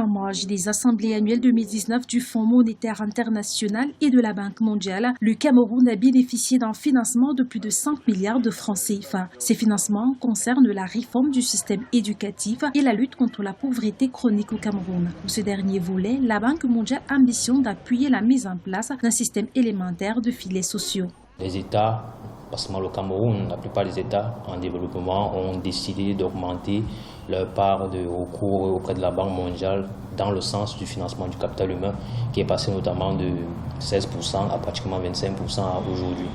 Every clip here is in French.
En marge des assemblées annuelles 2019 du Fonds monétaire international et de la Banque mondiale, le Cameroun a bénéficié d'un financement de plus de 5 milliards de francs CFA. Ces financements concernent la réforme du système éducatif et la lutte contre la pauvreté chronique au Cameroun. Pour ce dernier volet, la Banque mondiale ambitionne d'appuyer la mise en place d'un système élémentaire de filets sociaux. Les États, pas seulement le Cameroun, la plupart des États en développement ont décidé d'augmenter leur part de recours auprès de la Banque mondiale dans le sens du financement du capital humain qui est passé notamment de 16% à pratiquement 25% aujourd'hui.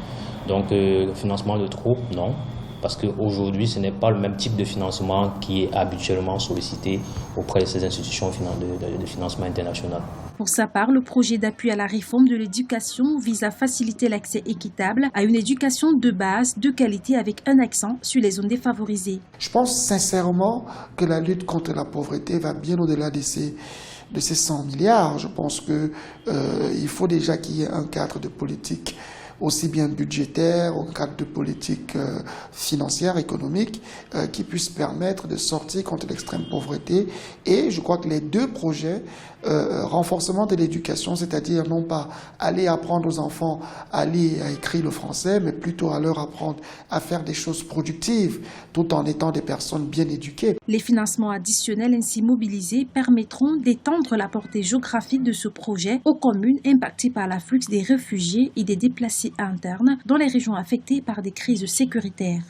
Donc financement de trop, non, parce qu'aujourd'hui ce n'est pas le même type de financement qui est habituellement sollicité auprès de ces institutions de financement international. Pour sa part, le projet d'appui à la réforme de l'éducation vise à faciliter l'accès équitable à une éducation de base, de qualité, avec un accent sur les zones défavorisées. Je pense sincèrement que la lutte contre la pauvreté va bien au-delà de ces 100 milliards. Je pense qu'il faut déjà qu'il y ait un cadre de politique aussi bien budgétaire, au cadre de politique financière, économique, qui puisse permettre de sortir contre l'extrême pauvreté. Et je crois que les deux projets, renforcement de l'éducation, c'est-à-dire non pas aller apprendre aux enfants à lire et à écrire le français, mais plutôt à leur apprendre à faire des choses productives, tout en étant des personnes bien éduquées. Les financements additionnels ainsi mobilisés permettront d'étendre la portée géographique de ce projet aux communes impactées par l'afflux des réfugiés et des déplacés internes dans les régions affectées par des crises sécuritaires.